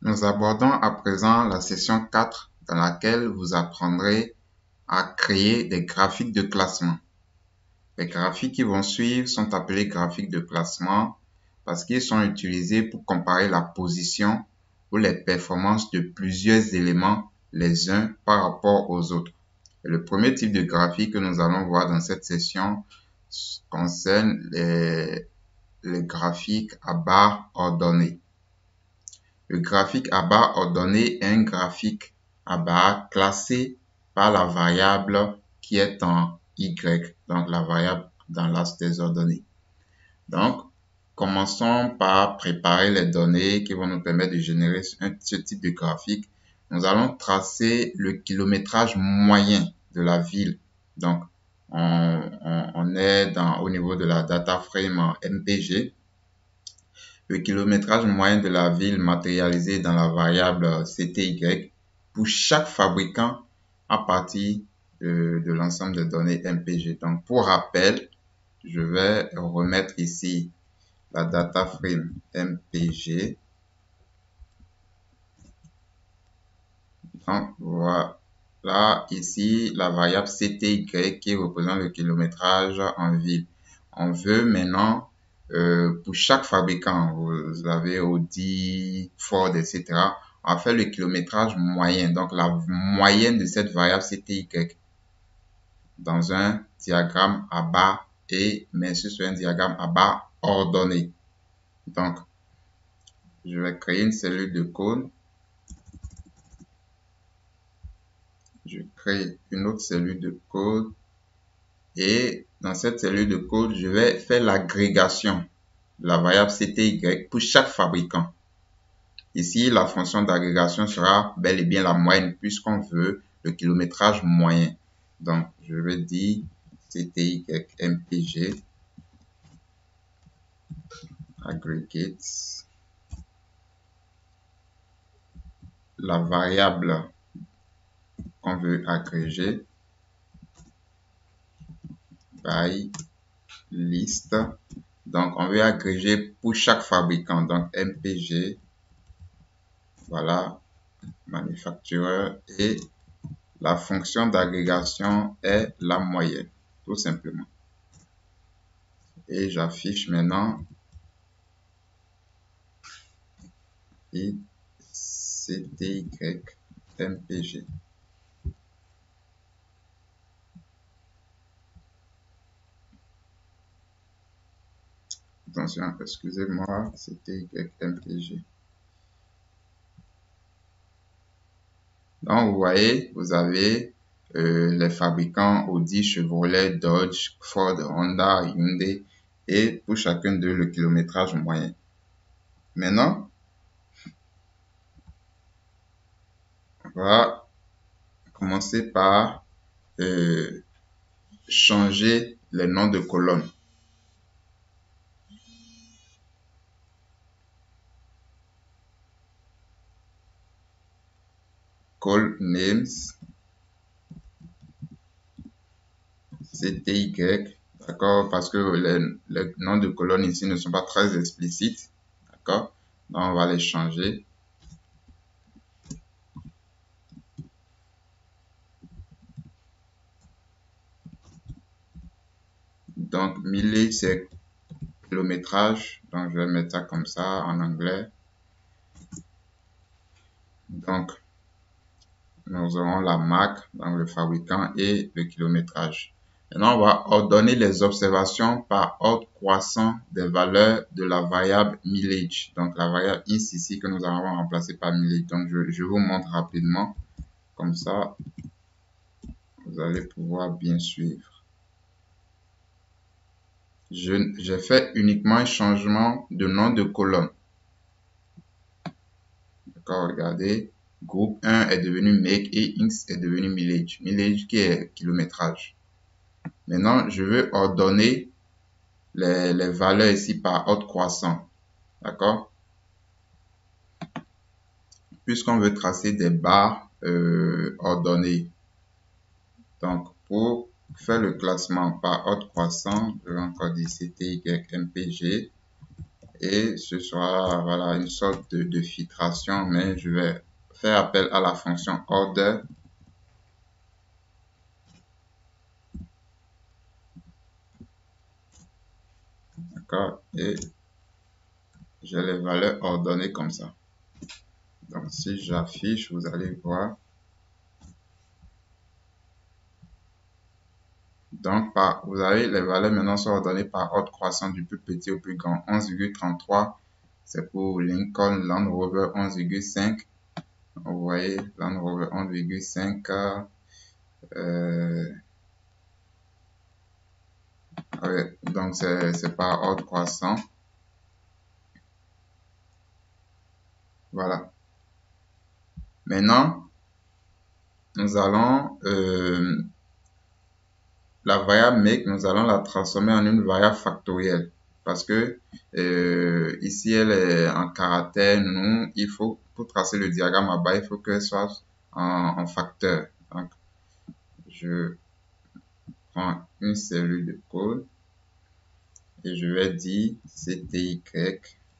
Nous abordons à présent la session 4 dans laquelle vous apprendrez à créer des graphiques de classement. Les graphiques qui vont suivre sont appelés graphiques de classement parce qu'ils sont utilisés pour comparer la position ou les performances de plusieurs éléments les uns par rapport aux autres. Et le premier type de graphique que nous allons voir dans cette session concerne les graphiques à barres ordonnées. Le graphique à barres ordonnées est un graphique à barres classé par la variable qui est en Y, donc la variable dans l'axe des ordonnées. Donc, commençons par préparer les données qui vont nous permettre de générer ce type de graphique. Nous allons tracer le kilométrage moyen de la ville. Donc, on est au niveau de la data frame en MPG. Le kilométrage moyen de la ville matérialisé dans la variable CTY pour chaque fabricant à partir de l'ensemble des données MPG. Donc, pour rappel, je vais remettre ici la data frame MPG. Donc, voilà ici la variable CTY qui représente le kilométrage en ville. On veut maintenant pour chaque fabricant, vous avez Audi, Ford, etc. On va faire le kilométrage moyen, donc la moyenne de cette variable CTY dans un diagramme à barres mais ce sur un diagramme à barres ordonné. Donc, je vais créer une cellule de code. Je crée une autre cellule de code et dans cette cellule de code, je vais faire l'agrégation de la variable CTY pour chaque fabricant. Ici, la fonction d'agrégation sera bel et bien la moyenne puisqu'on veut le kilométrage moyen. Donc, je vais dire CTY MPG aggregate la variable qu'on veut agréger by list. Donc, on veut agréger pour chaque fabricant. Donc, MPG, voilà, manufactureur, et la fonction d'agrégation est la moyenne, tout simplement. Et j'affiche maintenant et CTY MPG. Attention, excusez-moi, CTY MPG. Donc, vous voyez, vous avez les fabricants Audi, Chevrolet, Dodge, Ford, Honda, Hyundai et pour chacun d'eux le kilométrage moyen. Maintenant, on va commencer par changer les noms de colonnes. Call names CTY, d'accord, parce que les noms de colonnes ici ne sont pas très explicites, d'accord, donc on va les changer. Donc, millage, c'est kilométrage, donc je vais mettre ça comme ça en anglais. Donc, nous aurons la marque, donc le fabricant et le kilométrage. Maintenant, on va ordonner les observations par ordre croissant des valeurs de la variable millage. Donc, la variable is ici que nous avons remplacée par millage. Donc, je vous montre rapidement. Comme ça, vous allez pouvoir bien suivre. J'ai fait uniquement un changement de nom de colonne. D'accord, regardez. Groupe 1 est devenu make et X est devenu millage. Millage qui est kilométrage. Maintenant, je veux ordonner les valeurs ici par ordre croissant. D'accord? Puisqu'on veut tracer des barres ordonnées. Donc, pour faire le classement par ordre croissant, je vais encore dire CTY MPG et ce sera voilà une sorte de filtration, mais je vais faire appel à la fonction order. D'accord, et j'ai les valeurs ordonnées comme ça. Donc si j'affiche, vous allez voir. Donc, vous avez les valeurs maintenant sont ordonnées par ordre croissant du plus petit au plus grand. 11,33, c'est pour Lincoln Land Rover 11,5. Vous voyez, Land Rover 11,5. Donc, c'est par ordre croissant. Voilà. Maintenant, nous allons la variable make, nous allons la transformer en une variable factorielle. Parce que ici, elle est en caractère. Nous, il faut, pour tracer le diagramme à bas, il faut qu'elle soit en facteur. Donc, je prends une cellule de code et je vais dire cty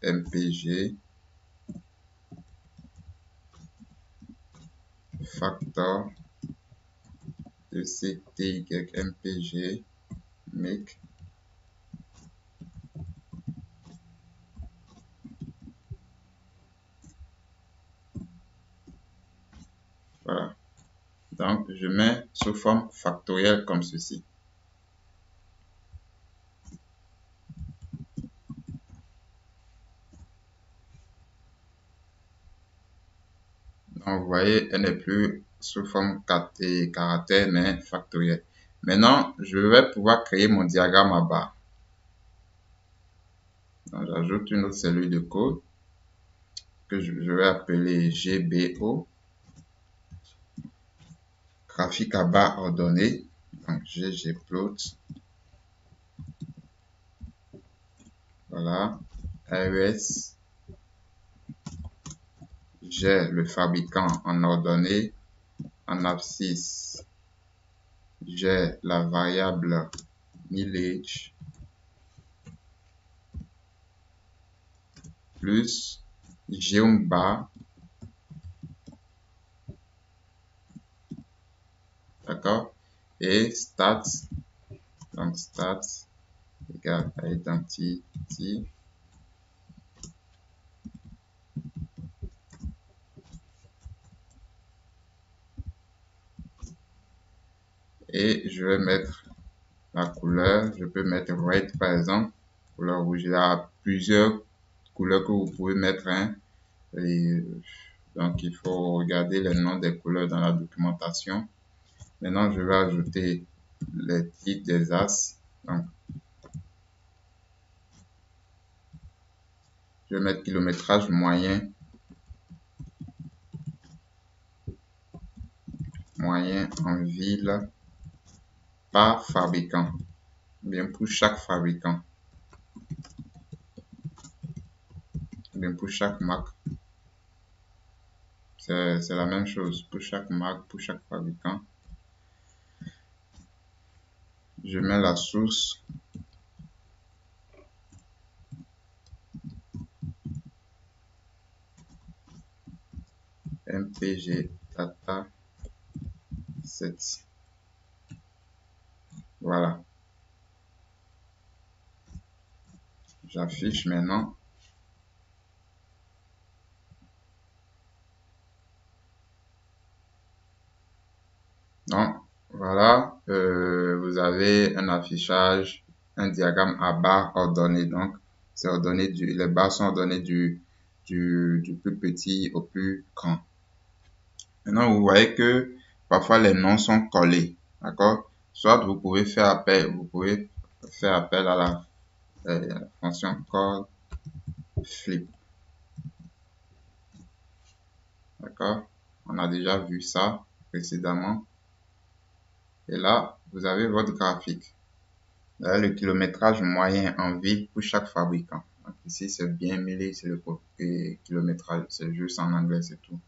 mpg factor de cty mpg make. Voilà. Donc, je mets sous forme factorielle comme ceci. Donc, vous voyez, elle n'est plus sous forme caractère, mais factorielle. Maintenant, je vais pouvoir créer mon diagramme à barre. Donc, j'ajoute une autre cellule de code que je vais appeler GBO. Graphique à barre ordonnée. Donc, ggplot. Voilà. RS. J'ai le fabricant en ordonnée. En abscisse, j'ai la variable mileage plus geombar, d'accord, et stats, donc stats égale à identity et je vais mettre la couleur. Je peux mettre red par exemple, couleur rouge. Il y a plusieurs couleurs que vous pouvez mettre, hein, et donc il faut regarder les noms des couleurs dans la documentation. Maintenant, je vais ajouter les titres des axes. Donc, je vais mettre kilométrage moyen en ville par fabricant, bien pour chaque fabricant, bien pour chaque marque. C'est la même chose pour chaque marque, pour chaque fabricant. Je mets la source. MPG data 7. Voilà. J'affiche maintenant. Donc, voilà, vous avez un affichage, un diagramme à barres ordonné. Donc, c'est ordonné les barres sont ordonnées du plus petit au plus grand. Maintenant, vous voyez que parfois les noms sont collés, d'accord? Soit vous pouvez faire appel à la fonction call flip, d'accord? On a déjà vu ça précédemment. Et là, vous avez votre graphique. Là, le kilométrage moyen en ville pour chaque fabricant. Donc ici, c'est bien mêlé, c'est le kilométrage, c'est juste en anglais, c'est tout.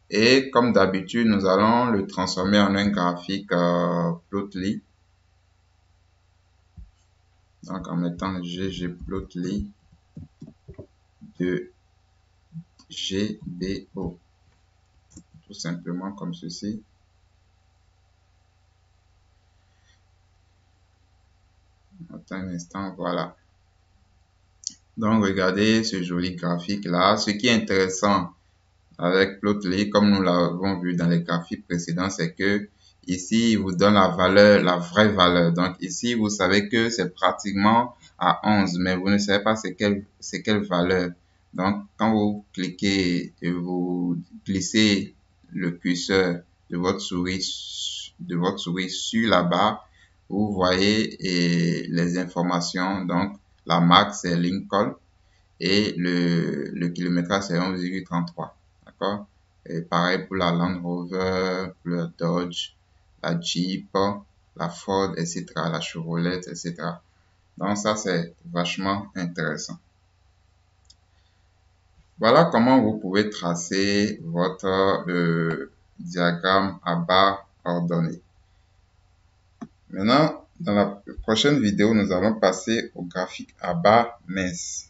Et comme d'habitude, nous allons le transformer en un graphique Plotly. Donc en mettant ggplotly. de GBO. Tout simplement comme ceci. Attends un instant, voilà. Donc, regardez ce joli graphique là. Ce qui est intéressant avec Plotly, comme nous l'avons vu dans les graphiques précédents, c'est que ici, il vous donne la valeur, la vraie valeur. Donc, ici, vous savez que c'est pratiquement à 11, mais vous ne savez pas c'est quelle valeur. Donc, quand vous cliquez et vous glissez le curseur de votre souris sur la barre, vous voyez les informations. Donc, la marque, c'est Lincoln et le kilométrage, c'est 11,33. D'accord? Et pareil pour la Land Rover, pour la Dodge, la Jeep, la Ford, etc., la Chevrolet, etc. Donc ça, c'est vachement intéressant. Voilà comment vous pouvez tracer votre diagramme à barres ordonnées. Maintenant, dans la prochaine vidéo, nous allons passer au graphique à barres minces.